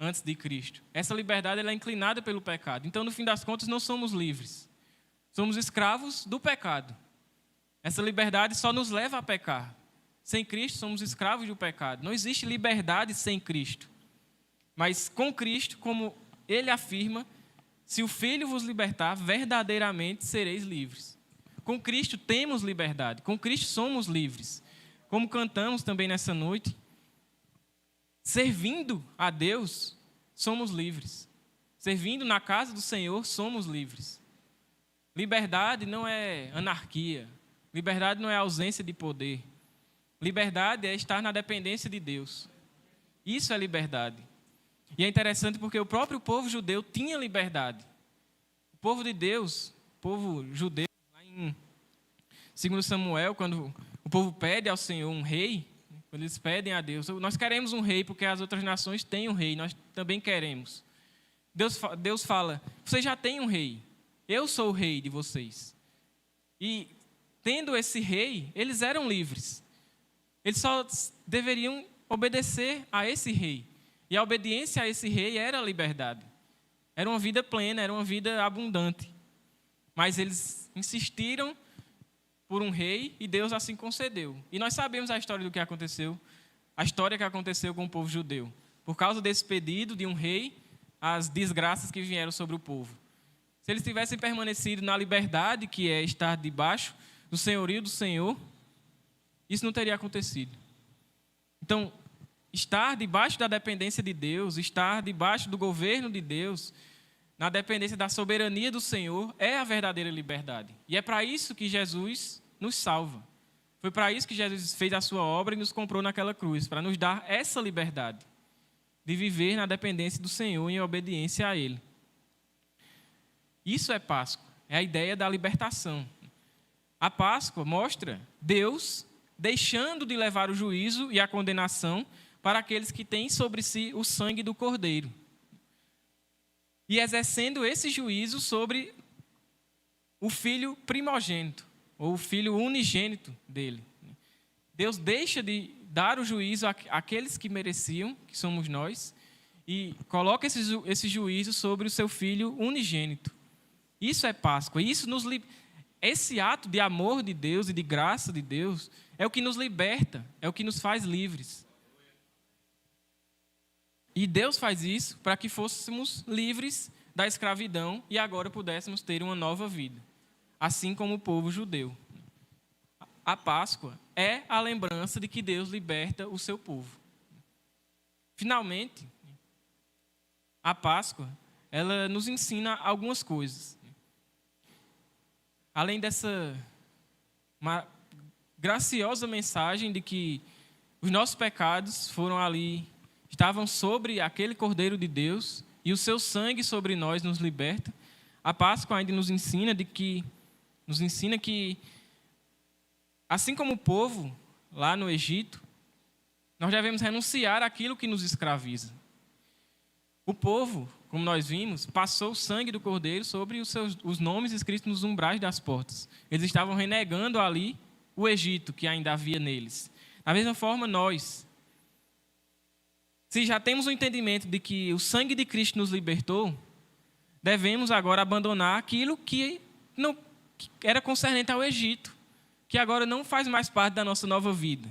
antes de Cristo. Essa liberdade ela é inclinada pelo pecado. Então, no fim das contas, não somos livres. Somos escravos do pecado. Essa liberdade só nos leva a pecar. Sem Cristo, somos escravos do pecado. Não existe liberdade sem Cristo. Mas com Cristo, como ele afirma, se o Filho vos libertar, verdadeiramente sereis livres. Com Cristo temos liberdade, com Cristo somos livres. Como cantamos também nessa noite, servindo a Deus, somos livres. Servindo na casa do Senhor, somos livres. Liberdade não é anarquia. Liberdade não é ausência de poder. Liberdade é estar na dependência de Deus. Isso é liberdade. E é interessante porque o próprio povo judeu tinha liberdade. O povo de Deus, o povo judeu, lá em 2 Samuel, quando o povo pede ao Senhor um rei, quando eles pedem a Deus, nós queremos um rei porque as outras nações têm um rei, nós também queremos. Deus fala, vocês já têm um rei, eu sou o rei de vocês. E tendo esse rei, eles eram livres. Eles só deveriam obedecer a esse rei. E a obediência a esse rei era a liberdade. Era uma vida plena, era uma vida abundante. Mas eles insistiram por um rei e Deus assim concedeu. E nós sabemos a história do que aconteceu, a história que aconteceu com o povo judeu. Por causa desse pedido de um rei, as desgraças que vieram sobre o povo. Se eles tivessem permanecido na liberdade, que é estar debaixo do senhorio do Senhor, isso não teria acontecido. Então, estar debaixo da dependência de Deus, estar debaixo do governo de Deus, na dependência da soberania do Senhor, é a verdadeira liberdade. E é para isso que Jesus nos salva. Foi para isso que Jesus fez a sua obra e nos comprou naquela cruz, para nos dar essa liberdade de viver na dependência do Senhor em obediência a Ele. Isso é Páscoa, é a ideia da libertação. A Páscoa mostra Deus deixando de levar o juízo e a condenação para aqueles que têm sobre si o sangue do Cordeiro. e exercendo esse juízo sobre o filho primogênito, ou o filho unigênito dele. Deus deixa de dar o juízo àqueles que mereciam, que somos nós, e coloca esse juízo sobre o seu filho unigênito. Isso é Páscoa. Esse ato de amor de Deus e de graça de Deus é o que nos liberta, é o que nos faz livres. E Deus faz isso para que fôssemos livres da escravidão e agora pudéssemos ter uma nova vida, assim como o povo judeu. A Páscoa é a lembrança de que Deus liberta o seu povo. Finalmente, a Páscoa, ela nos ensina algumas coisas. Além dessa uma graciosa mensagem de que os nossos pecados estavam sobre aquele Cordeiro de Deus e o seu sangue sobre nós nos liberta, a Páscoa ainda nos ensina que, assim como o povo lá no Egito, nós devemos renunciar àquilo que nos escraviza. O povo, como nós vimos, passou o sangue do Cordeiro sobre os nomes escritos nos umbrais das portas. Eles estavam renegando ali o Egito que ainda havia neles. Da mesma forma, nós, se já temos o entendimento de que o sangue de Cristo nos libertou, devemos agora abandonar aquilo que era concernente ao Egito, que agora não faz mais parte da nossa nova vida.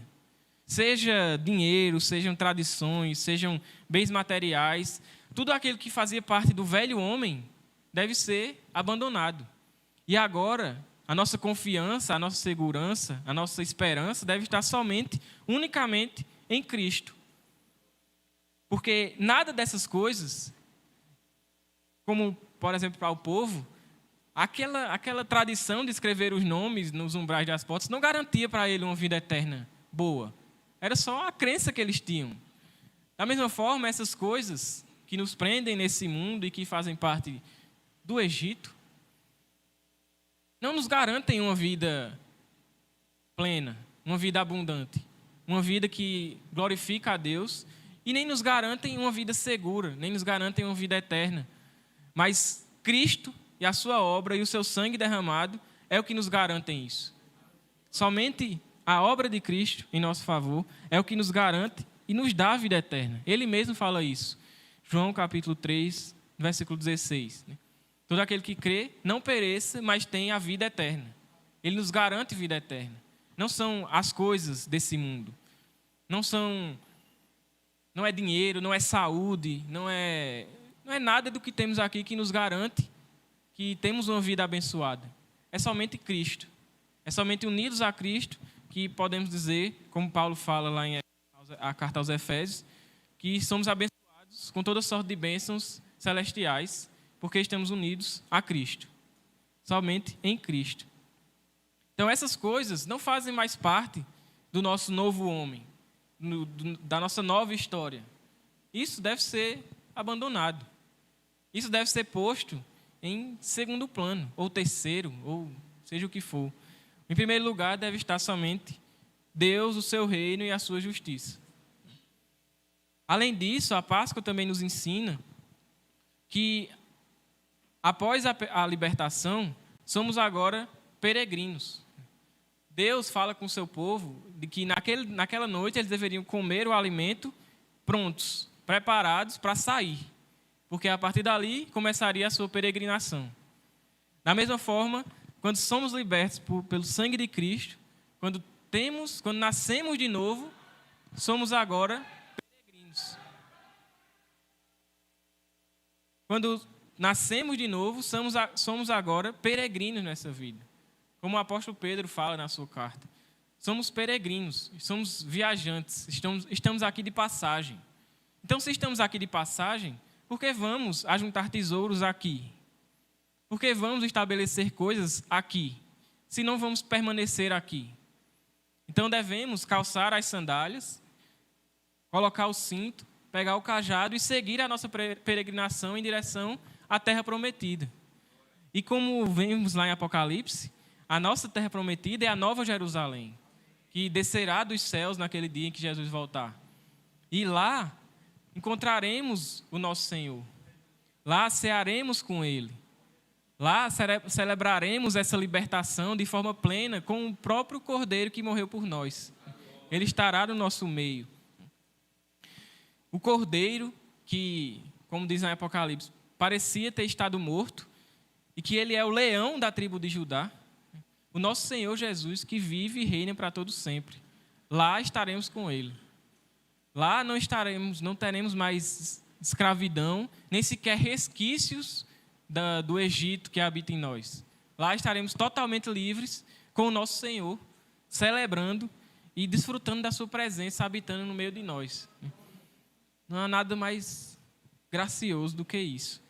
Seja dinheiro, sejam tradições, sejam bens materiais, tudo aquilo que fazia parte do velho homem deve ser abandonado. E agora, a nossa confiança, a nossa segurança, a nossa esperança deve estar unicamente em Cristo. Porque nada dessas coisas, como, por exemplo, para o povo, aquela tradição de escrever os nomes nos umbrais das portas não garantia para ele uma vida eterna boa. Era só a crença que eles tinham. Da mesma forma, essas coisas que nos prendem nesse mundo e que fazem parte do Egito, não nos garantem uma vida plena, uma vida abundante, uma vida que glorifica a Deus, e nem nos garantem uma vida segura, nem nos garantem uma vida eterna. Mas Cristo e a sua obra e o seu sangue derramado é o que nos garantem isso. Somente a obra de Cristo em nosso favor é o que nos garante e nos dá a vida eterna. Ele mesmo fala isso. João capítulo 3, versículo 16. Todo aquele que crê não pereça, mas tem a vida eterna. Ele nos garante vida eterna. Não são as coisas desse mundo. Não é dinheiro, não é saúde, não é nada do que temos aqui que nos garante que temos uma vida abençoada. É somente Cristo. É somente unidos a Cristo que podemos dizer, como Paulo fala lá em a carta aos Efésios, que somos abençoados com toda sorte de bênçãos celestiais, porque estamos unidos a Cristo. Somente em Cristo. Então essas coisas não fazem mais parte do nosso novo homem, da nossa nova história. Isso deve ser abandonado. Isso deve ser posto em segundo plano, ou terceiro, ou seja o que for. Em primeiro lugar, deve estar somente Deus, o seu reino e a sua justiça. Além disso, a Páscoa também nos ensina que, após a libertação, somos agora peregrinos. Deus fala com o seu povo de que naquela noite eles deveriam comer o alimento prontos, preparados para sair, porque a partir dali começaria a sua peregrinação. Da mesma forma, quando somos libertos pelo sangue de Cristo, quando nascemos de novo, somos agora peregrinos. Quando nascemos de novo, somos agora peregrinos nessa vida. Como o apóstolo Pedro fala na sua carta. Somos peregrinos, somos viajantes, estamos aqui de passagem. Então, se estamos aqui de passagem, por que vamos ajuntar tesouros aqui? Por que vamos estabelecer coisas aqui, se não vamos permanecer aqui? Então, devemos calçar as sandálias, colocar o cinto, pegar o cajado e seguir a nossa peregrinação em direção à terra prometida. E como vemos lá em Apocalipse, a nossa terra prometida é a Nova Jerusalém, que descerá dos céus naquele dia em que Jesus voltar. E lá encontraremos o nosso Senhor. Lá cearemos com Ele. Lá celebraremos essa libertação de forma plena com o próprio Cordeiro que morreu por nós. Ele estará no nosso meio. O Cordeiro que, como diz no Apocalipse, parecia ter estado morto e que ele é o leão da tribo de Judá. O nosso Senhor Jesus que vive e reina para todo sempre. Lá estaremos com Ele. Lá não teremos mais escravidão, nem sequer resquícios do Egito que habita em nós. Lá estaremos totalmente livres com o nosso Senhor, celebrando e desfrutando da sua presença, habitando no meio de nós. Não há nada mais gracioso do que isso.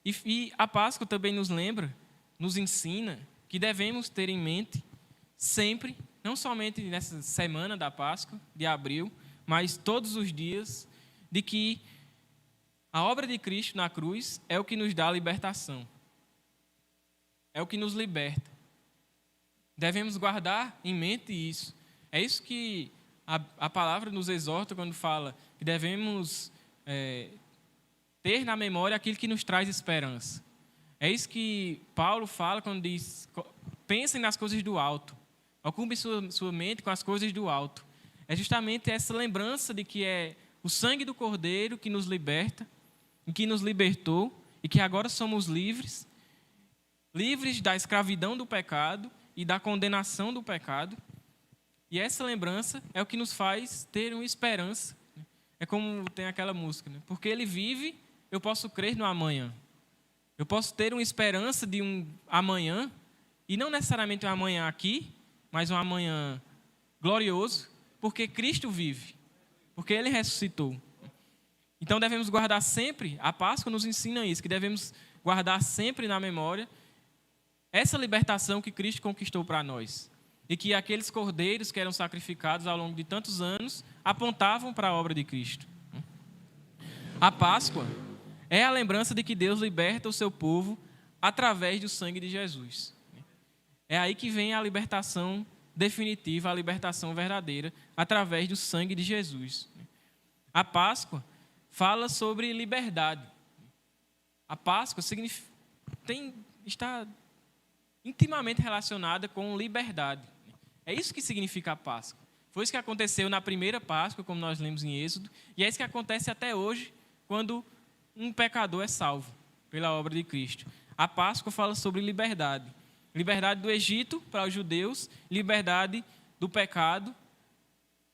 E a Páscoa também nos lembra, nos ensina que devemos ter em mente sempre, não somente nessa semana da Páscoa, de abril, mas todos os dias, de que a obra de Cristo na cruz é o que nos dá a libertação. É o que nos liberta. Devemos guardar em mente isso. É isso que a palavra nos exorta quando fala que devemos ter na memória aquilo que nos traz esperança. É isso que Paulo fala quando diz: pensem nas coisas do alto. Ocupe sua mente com as coisas do alto. É justamente essa lembrança de que é o sangue do Cordeiro que nos liberta, e que nos libertou, e que agora somos livres, livres da escravidão do pecado e da condenação do pecado. E essa lembrança é o que nos faz ter uma esperança. É como tem aquela música, né? Porque Ele vive, eu posso crer no amanhã. Eu posso ter uma esperança de um amanhã, e não necessariamente um amanhã aqui, mas um amanhã glorioso, porque Cristo vive, porque Ele ressuscitou. Então devemos guardar sempre, a Páscoa nos ensina isso, que devemos guardar sempre na memória essa libertação que Cristo conquistou para nós. E que aqueles cordeiros que eram sacrificados ao longo de tantos anos apontavam para a obra de Cristo. A Páscoa é a lembrança de que Deus liberta o seu povo através do sangue de Jesus. É aí que vem a libertação definitiva, a libertação verdadeira, através do sangue de Jesus. A Páscoa fala sobre liberdade. A Páscoa está intimamente relacionada com liberdade. É isso que significa a Páscoa. Foi isso que aconteceu na primeira Páscoa, como nós lemos em Êxodo, e é isso que acontece até hoje, quando um pecador é salvo pela obra de Cristo. A Páscoa fala sobre liberdade. Liberdade do Egito para os judeus, liberdade do pecado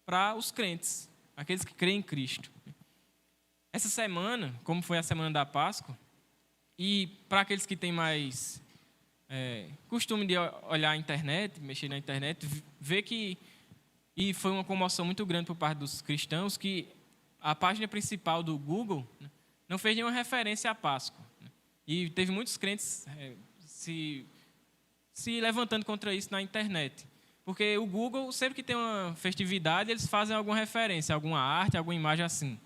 para os crentes, aqueles que creem em Cristo. Essa semana, como foi a semana da Páscoa, e para aqueles que têm mais costume de olhar a internet, mexer na internet, ver que, e foi uma comoção muito grande por parte dos cristãos, que a página principal do Google não fez nenhuma referência à Páscoa. E teve muitos crentes se levantando contra isso na internet. Porque o Google, sempre que tem uma festividade, eles fazem alguma referência, alguma arte, alguma imagem assim.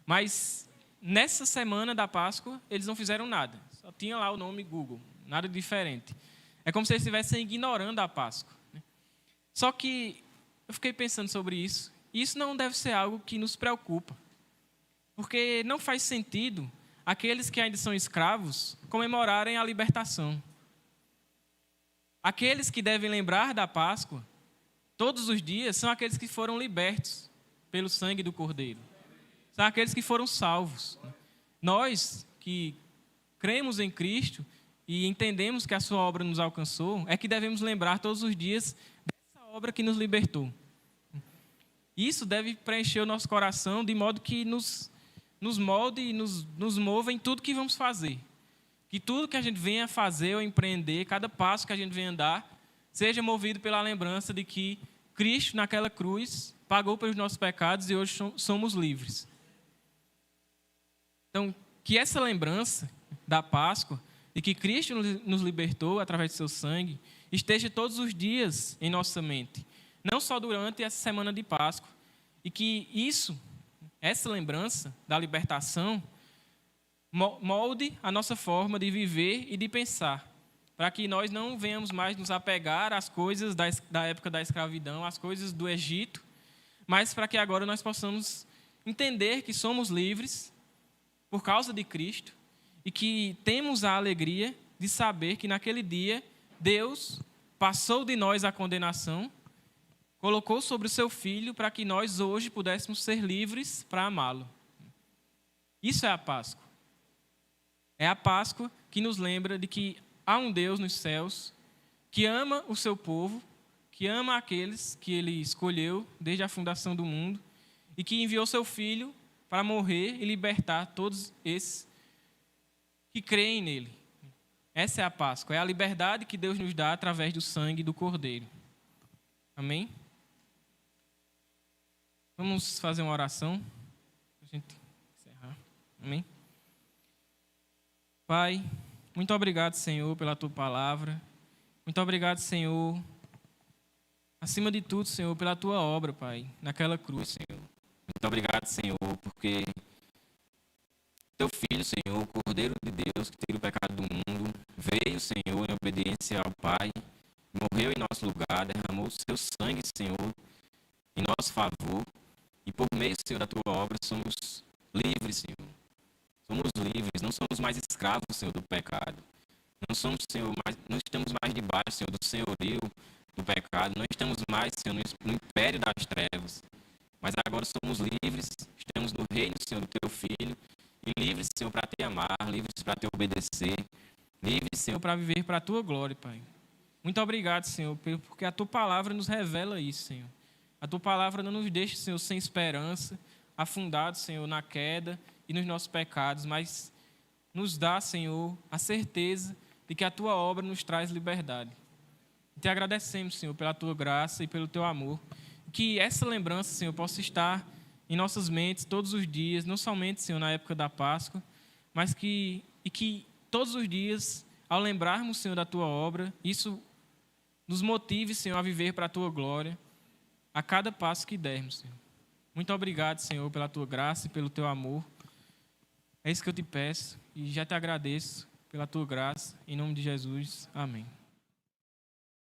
Mas nessa semana da Páscoa, eles não fizeram nada. Só tinha lá o nome Google, nada diferente. É como se eles estivessem ignorando a Páscoa. Só que eu fiquei pensando sobre isso. E isso não deve ser algo que nos preocupa. Porque não faz sentido aqueles que ainda são escravos comemorarem a libertação. Aqueles que devem lembrar da Páscoa todos os dias são aqueles que foram libertos pelo sangue do Cordeiro. São aqueles que foram salvos. Nós que cremos em Cristo e entendemos que a sua obra nos alcançou, é que devemos lembrar todos os dias dessa obra que nos libertou. Isso deve preencher o nosso coração de modo que nos molde e nos mova em tudo que vamos fazer. Que tudo que a gente venha fazer ou empreender, cada passo que a gente venha andar, seja movido pela lembrança de que Cristo, naquela cruz, pagou pelos nossos pecados e hoje somos livres. Então, que essa lembrança da Páscoa, de que Cristo nos libertou através do seu sangue, esteja todos os dias em nossa mente. Não só durante essa semana de Páscoa. E que essa lembrança da libertação, molde a nossa forma de viver e de pensar, para que nós não venhamos mais nos apegar às coisas da época da escravidão, às coisas do Egito, mas para que agora nós possamos entender que somos livres por causa de Cristo e que temos a alegria de saber que naquele dia Deus passou de nós a condenação, colocou sobre o seu Filho para que nós hoje pudéssemos ser livres para amá-lo. Isso é a Páscoa. É a Páscoa que nos lembra de que há um Deus nos céus que ama o seu povo, que ama aqueles que ele escolheu desde a fundação do mundo e que enviou seu Filho para morrer e libertar todos esses que creem nele. Essa é a Páscoa, é a liberdade que Deus nos dá através do sangue do Cordeiro. Amém? Vamos fazer uma oração para a gente encerrar. Amém? Pai, muito obrigado, Senhor, pela Tua palavra. Muito obrigado, Senhor, acima de tudo, Senhor, pela Tua obra, Pai, naquela cruz, Senhor. Muito obrigado, Senhor, porque Teu Filho, Senhor, o Cordeiro de Deus, que tira o pecado do mundo, veio, Senhor, em obediência ao Pai, morreu em nosso lugar, derramou o Seu sangue, Senhor, em nosso favor, e por meio, Senhor, da Tua obra, somos livres, Senhor. Somos livres, não somos mais escravos, Senhor, do pecado. Não somos, Senhor, não estamos mais debaixo, Senhor, do senhorio do pecado. Não estamos mais, Senhor, no império das trevas. Mas agora somos livres, estamos no reino, Senhor, do Teu Filho. E livres, Senhor, para Te amar, livres para Te obedecer. Livres, Senhor, para viver para a Tua glória, Pai. Muito obrigado, Senhor, porque a Tua palavra nos revela isso, Senhor. A Tua palavra não nos deixa, Senhor, sem esperança, afundados, Senhor, na queda e nos nossos pecados, mas nos dá, Senhor, a certeza de que a Tua obra nos traz liberdade. Te agradecemos, Senhor, pela Tua graça e pelo Teu amor. Que essa lembrança, Senhor, possa estar em nossas mentes todos os dias, não somente, Senhor, na época da Páscoa, mas que todos os dias, ao lembrarmos, Senhor, da Tua obra, isso nos motive, Senhor, a viver para a Tua glória, a cada passo que dermos, Senhor. Muito obrigado, Senhor, pela Tua graça e pelo Teu amor. É isso que eu te peço e já te agradeço pela Tua graça. Em nome de Jesus. Amém.